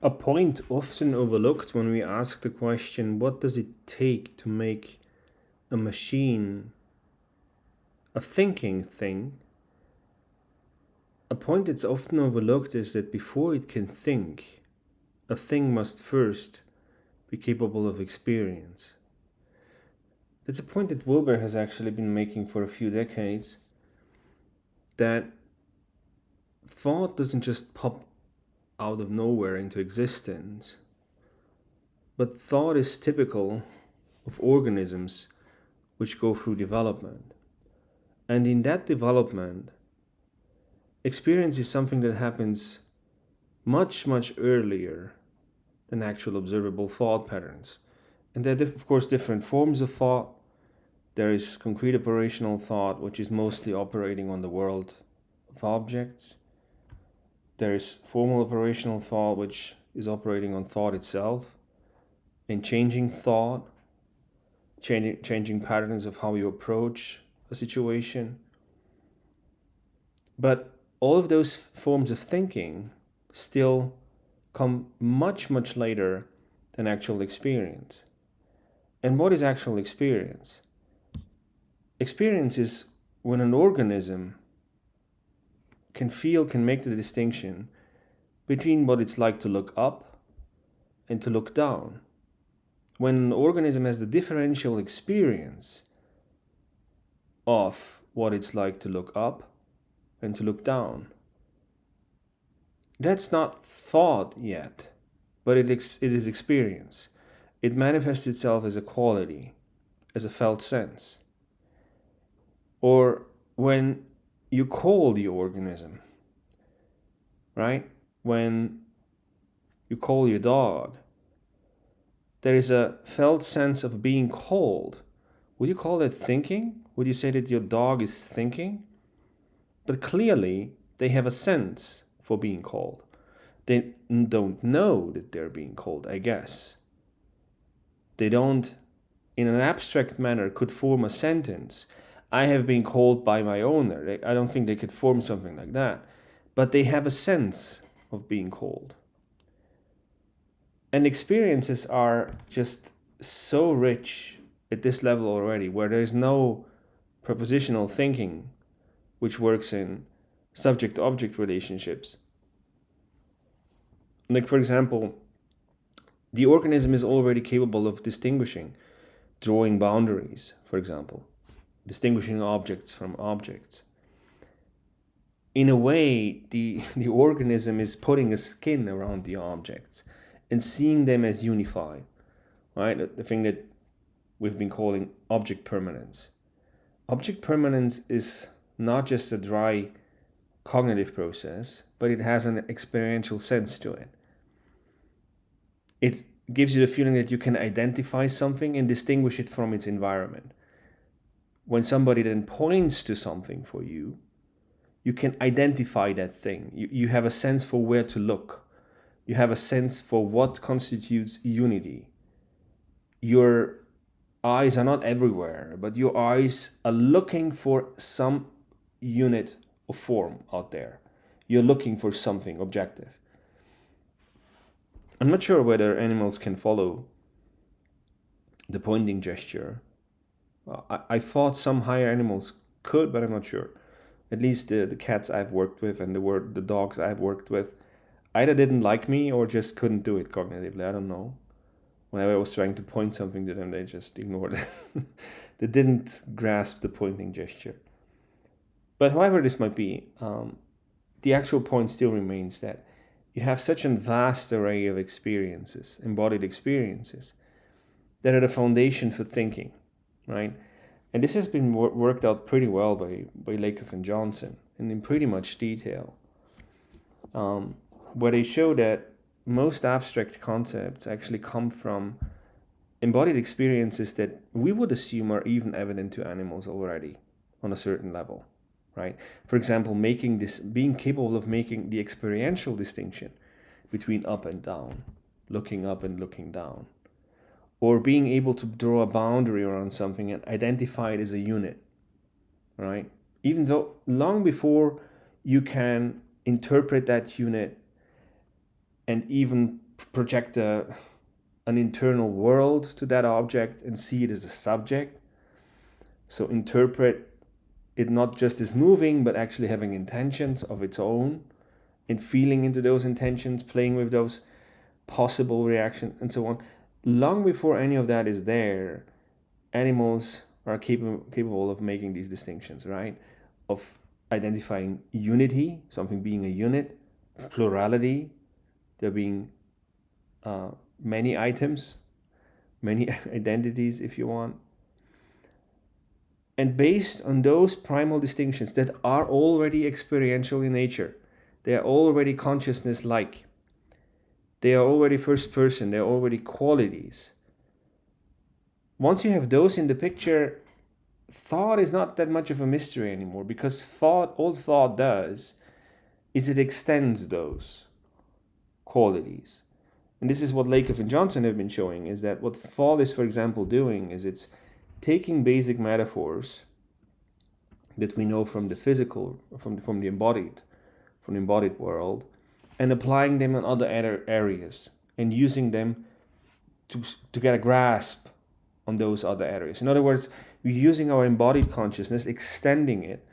A point often overlooked when we ask the question, what does it take to make a machine a thinking thing? A point that's often overlooked is that before it can think, a thing must first be capable of experience. That's a point that Wilber has actually been making for a few decades, that thought doesn't just pop out of nowhere into existence, but thought is typical of organisms which go through development. And in that development, experience is something that happens much, much earlier than actual observable thought patterns. And there are, of course, different forms of thought. There is concrete operational thought, which is mostly operating on the world of objects. There is formal operational thought, which is operating on thought itself and changing thought, changing patterns of how you approach a situation. But all of those forms of thinking still come much, much later than actual experience. And what is actual experience? Experience is when an organism can make the distinction between what it's like to look up and to look down. When an organism has the differential experience of what it's like to look up and to look down, that's not thought yet, but it is experience. It manifests itself as a quality, as a felt sense. Or when you call the organism, right? When you call your dog, there is a felt sense of being called. Would you call that thinking? Would you say that your dog is thinking? But clearly, they have a sense for being called. They don't know that they're being called, I guess. They don't, in an abstract manner, could form a sentence. I have been called by my owner. I don't think they could form something like that. But they have a sense of being called. And experiences are just so rich at this level already, where there's no propositional thinking, which works in subject-object relationships. Like, for example, the organism is already capable of distinguishing, drawing boundaries, for example, distinguishing objects from objects. In a way, the organism is putting a skin around the objects and seeing them as unified, right? The thing that we've been calling object permanence. Object permanence is not just a dry cognitive process, but it has an experiential sense to it. It gives you the feeling that you can identify something and distinguish it from its environment. When somebody then points to something for you, you can identify that thing. You have a sense for where to look. You have a sense for what constitutes unity. Your eyes are not everywhere, but your eyes are looking for some unit of form out there. You're looking for something objective. I'm not sure whether animals can follow the pointing gesture. I thought some higher animals could, but I'm not sure. At least the cats I've worked with and the dogs I've worked with either didn't like me or just couldn't do it cognitively. I don't know. Whenever I was trying to point something to them, they just ignored it. They didn't grasp the pointing gesture. But however this might be, the actual point still remains that you have such a vast array of experiences, embodied experiences, that are the foundation for thinking, right? And this has been worked out pretty well by Lakoff and Johnson, and in pretty much detail, where they show that most abstract concepts actually come from embodied experiences that we would assume are even evident to animals already on a certain level, right? For example, being capable of making the experiential distinction between up and down, looking up and looking down, or being able to draw a boundary around something and identify it as a unit, right? Even though long before you can interpret that unit and even project an internal world to that object and see it as a subject. So interpret it not just as moving, but actually having intentions of its own and feeling into those intentions, playing with those possible reactions and so on. Long before any of that is there, animals are capable of making these distinctions, right? Of identifying unity, something being a unit, plurality, there being many items, many identities, if you want. And based on those primal distinctions that are already experiential in nature, they are already consciousness-like, they are already first person, they are already qualities. Once you have those in the picture, thought is not that much of a mystery anymore, because all thought does is it extends those qualities. And this is what Lakoff and Johnson have been showing, is that what thought is, for example, doing is it's taking basic metaphors that we know from the physical, from the embodied world, and applying them in other areas and using them to get a grasp on those other areas. In other words, we're using our embodied consciousness, extending it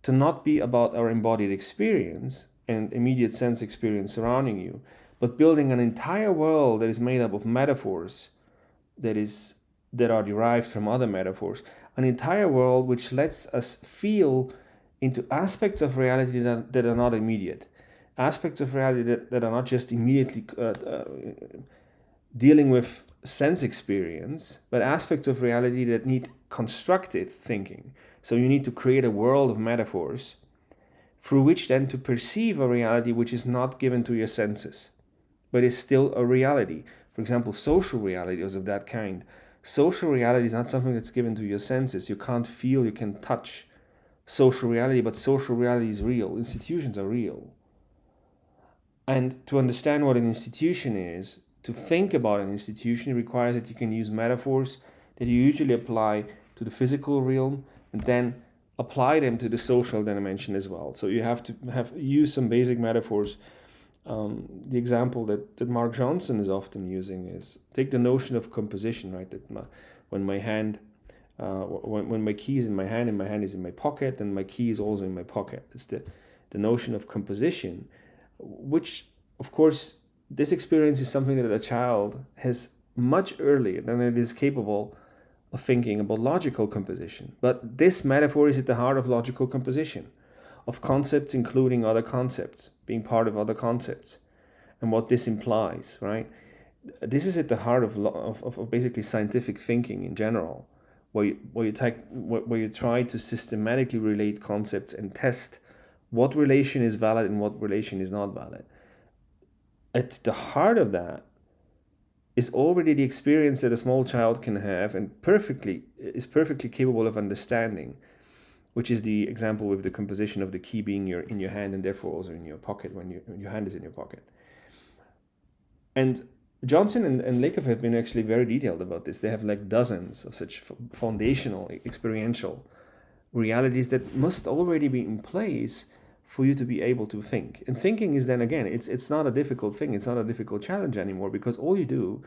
to not be about our embodied experience and immediate sense experience surrounding you, but building an entire world that is made up of metaphors that are derived from other metaphors, an entire world which lets us feel into aspects of reality that are not immediate, aspects of reality that are not just immediately dealing with sense experience, but aspects of reality that need constructed thinking. So you need to create a world of metaphors through which then to perceive a reality which is not given to your senses, but is still a reality. For example, social reality is of that kind. Social reality is not something that's given to your senses. You can't feel, you can touch social reality, but social reality is real. Institutions are real. And to understand what an institution is, to think about an institution, requires that you can use metaphors that you usually apply to the physical realm and then apply them to the social dimension as well. So you have to use some basic metaphors. The example that Mark Johnson is often using is, take the notion of composition, right? That when my hand, when my key is in my hand and my hand is in my pocket, and my key is also in my pocket. It's the notion of composition, which, of course, this experience is something that a child has much earlier than it is capable of thinking about logical composition. But this metaphor is at the heart of logical composition, of concepts including other concepts, being part of other concepts, and what this implies, right? This is at the heart of basically scientific thinking in general, where you try to systematically relate concepts and test what relation is valid and what relation is not valid. At the heart of that is already the experience that a small child can have and is perfectly capable of understanding, which is the example with the composition of the key being in your hand and therefore also in your pocket when your hand is in your pocket. And Johnson and Lakoff have been actually very detailed about this. They have like dozens of such foundational experiential realities that must already be in place for you to be able to think. And thinking is then, again, it's not a difficult thing. It's not a difficult challenge anymore, because all you do,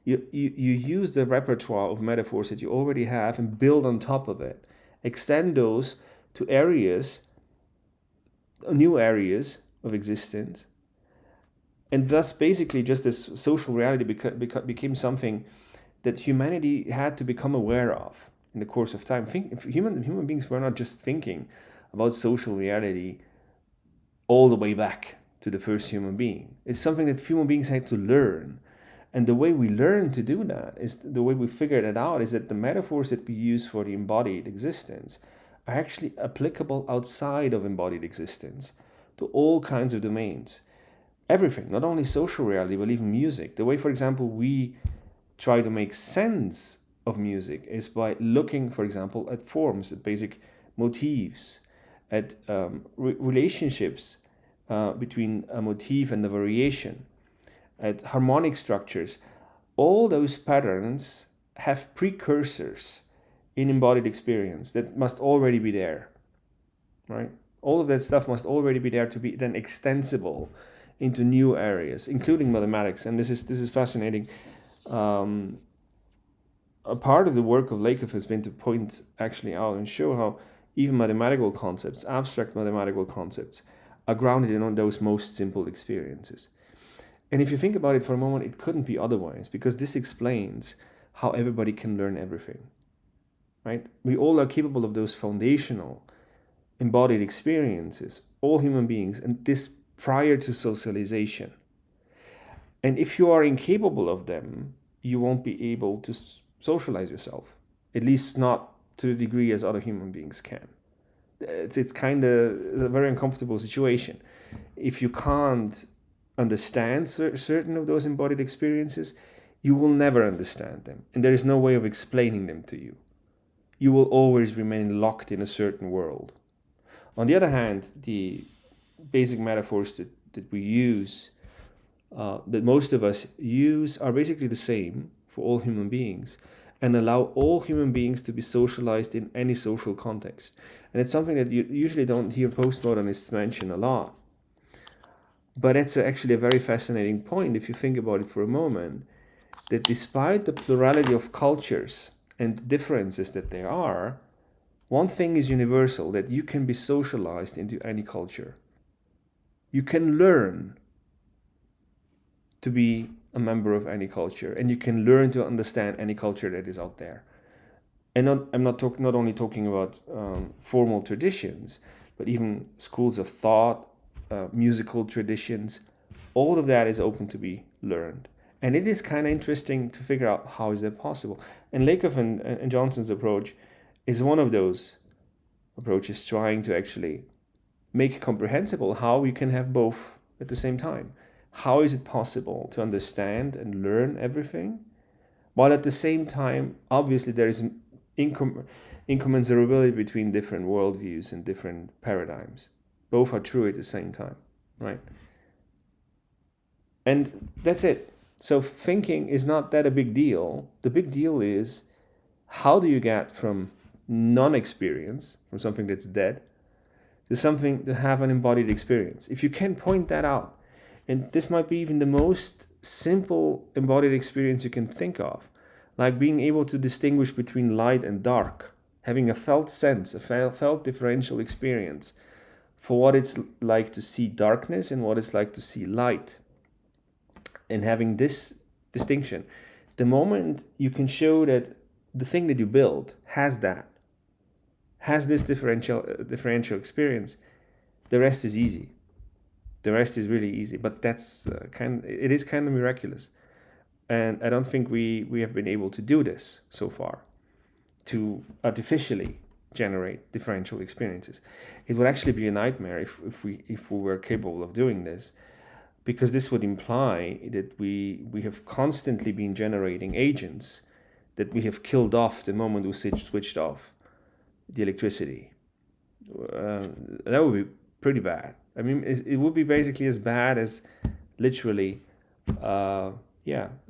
you use the repertoire of metaphors that you already have and build on top of it. Extend those to new areas of existence. And thus, basically, just this social reality became something that humanity had to become aware of in the course of time. Human beings were not just thinking about social reality all the way back to the first human being. It's something that human beings had to learn. And the way we learn to do that, is the way we figured it out, is that the metaphors that we use for the embodied existence are actually applicable outside of embodied existence to all kinds of domains. Everything, not only social reality, but even music. The way, for example, we try to make sense of music is by looking, for example, at forms, at basic motifs, at relationships between a motif and a variation, at harmonic structures. All those patterns have precursors in embodied experience that must already be there, right? All of that stuff must already be there to be then extensible into new areas, including mathematics. And this is fascinating. Um, a part of the work of Lakoff has been to point actually out and show how even mathematical concepts, abstract mathematical concepts, are grounded in those most simple experiences. And if you think about it for a moment, it couldn't be otherwise, because this explains how everybody can learn everything, right? We all are capable of those foundational embodied experiences, all human beings, and this prior to socialization. And if you are incapable of them, you won't be able to socialize yourself, at least not to the degree as other human beings can. It's kind of a very uncomfortable situation. If you can't understand certain of those embodied experiences, you will never understand them, and there is no way of explaining them to you. You will always remain locked in a certain world. On the other hand, the basic metaphors that we use, that most of us use, are basically the same for all human beings, and allow all human beings to be socialized in any social context. And it's something that you usually don't hear postmodernists mention a lot. But it's actually a very fascinating point if you think about it for a moment, that despite the plurality of cultures and differences that there are, one thing is universal, that you can be socialized into any culture. You can learn to be a member of any culture, and you can learn to understand any culture that is out there. And I'm not only talking about formal traditions, but even schools of thought, musical traditions. All of that is open to be learned. And it is kind of interesting to figure out how is that possible. And Lakoff and Johnson's approach is one of those approaches, trying to actually make comprehensible how we can have both at the same time. How is it possible to understand and learn everything, while at the same time, obviously, there is incommensurability between different worldviews and different paradigms. Both are true at the same time, right? And that's it. So thinking is not that a big deal. The big deal is, how do you get from non-experience, from something that's dead, to something to have an embodied experience? If you can point that out, and this might be even the most simple embodied experience you can think of, like being able to distinguish between light and dark, having a felt sense, a felt differential experience for what it's like to see darkness and what it's like to see light. And having this distinction, the moment you can show that the thing that you build has this differential experience, the rest is easy. The rest is really easy. But that's it is kind of miraculous. And I don't think we have been able to do this so far, to artificially generate differential experiences. It would actually be a nightmare if we were capable of doing this, because this would imply that we have constantly been generating agents that we have killed off the moment we switched off the electricity. That would be pretty bad. I mean, it would be basically as bad as literally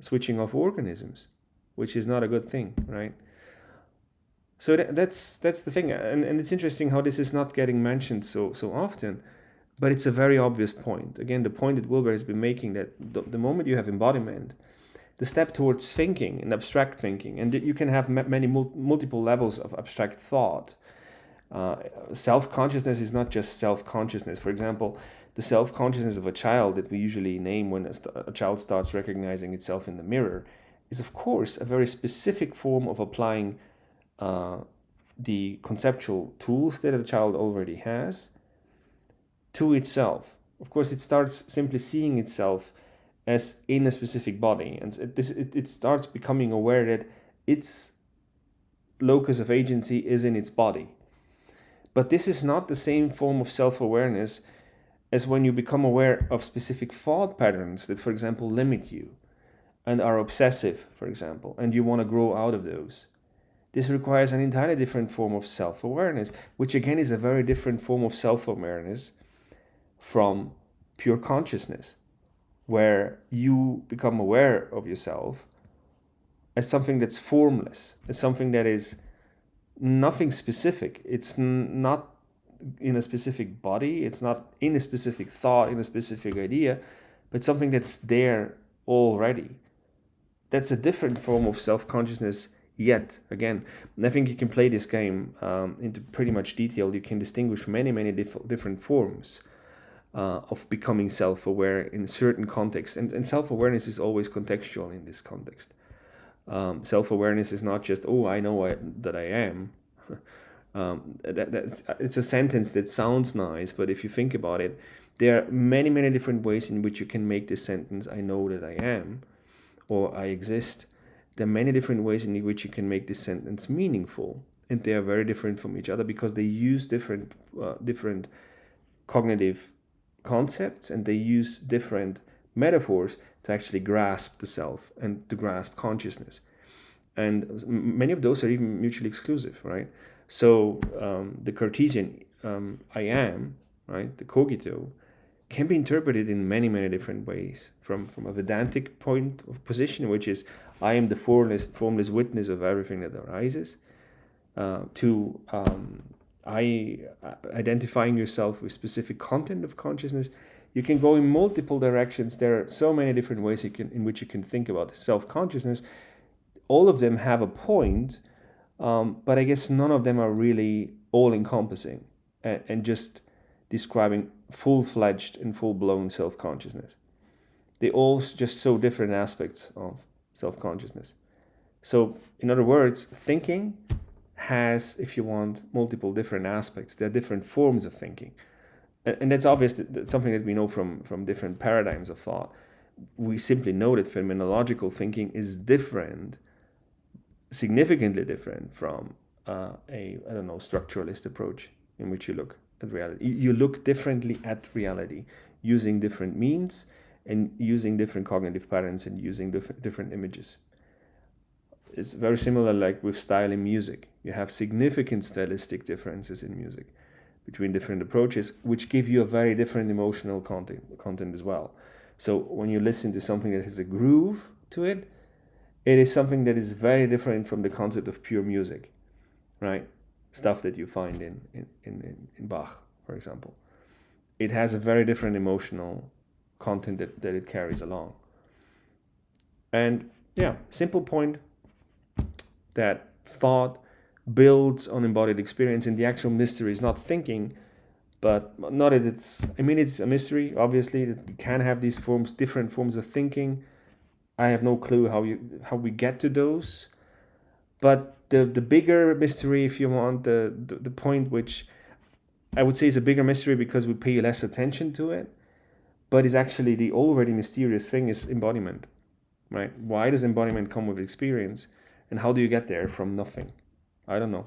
switching off organisms, which is not a good thing, right? So that's the thing, and it's interesting how this is not getting mentioned so often, but it's a very obvious point. Again, the point that Wilber has been making, that the moment you have embodiment, the step towards thinking and abstract thinking, and you can have many multiple levels of abstract thought. Self-consciousness is not just self-consciousness. For example, the self-consciousness of a child that we usually name when a child starts recognizing itself in the mirror is, of course, a very specific form of applying the conceptual tools that a child already has to itself. Of course, it starts simply seeing itself as in a specific body, and it starts becoming aware that its locus of agency is in its body. But this is not the same form of self-awareness as when you become aware of specific thought patterns that, for example, limit you and are obsessive, for example, and you want to grow out of those. This requires an entirely different form of self-awareness, which again is a very different form of self-awareness from pure consciousness, where you become aware of yourself as something that's formless, as something that is nothing specific. It's not in a specific body. It's not in a specific thought, in a specific idea, but something that's there already. That's a different form of self-consciousness yet again. And I think you can play this game into pretty much detail. You can distinguish many different forms of becoming self-aware in certain contexts. And self-awareness is always contextual in this context. Self-awareness is not just, oh, I know that I am. It's a sentence that sounds nice, but if you think about it, there are many different ways in which you can make this sentence, I know that I am, or I exist. There are many different ways in which you can make this sentence meaningful, and they are very different from each other because they use different cognitive concepts, and they use different metaphors to actually grasp the self and to grasp consciousness. And many of those are even mutually exclusive, right? So the Cartesian I am, right, the cogito, can be interpreted in many different ways, from a Vedantic point of position, which is I am the formless witness of everything that arises, to identifying yourself with specific content of consciousness. You can go in multiple directions. There are so many different ways in which you can think about self-consciousness. All of them have a point, but I guess none of them are really all-encompassing and just describing full-fledged and full-blown self-consciousness. They all just show different aspects of self-consciousness. So, in other words, thinking has, if you want, multiple different aspects. There are different forms of thinking. And that's obvious. That's something that we know from different paradigms of thought. We simply know that phenomenological thinking is different, significantly different from structuralist approach in which you look at reality. You look differently at reality using different means and using different cognitive patterns and using different images. It's very similar like with style in music. You have significant stylistic differences in music between different approaches, which give you a very different emotional content as well. So when you listen to something that has a groove to it, it is something that is very different from the concept of pure music, right? Stuff that you find in Bach, for example. It has a very different emotional content that it carries along. And yeah, simple point that thought builds on embodied experience, and the actual mystery is not thinking, but not that it's a mystery, obviously, that you can have these different forms of thinking. I have no clue how we get to those, but the bigger mystery, if you want, the point which I would say is a bigger mystery because we pay less attention to it, but is actually the already mysterious thing, is embodiment, right? Why does embodiment come with experience, and how do you get there from nothing? I don't know.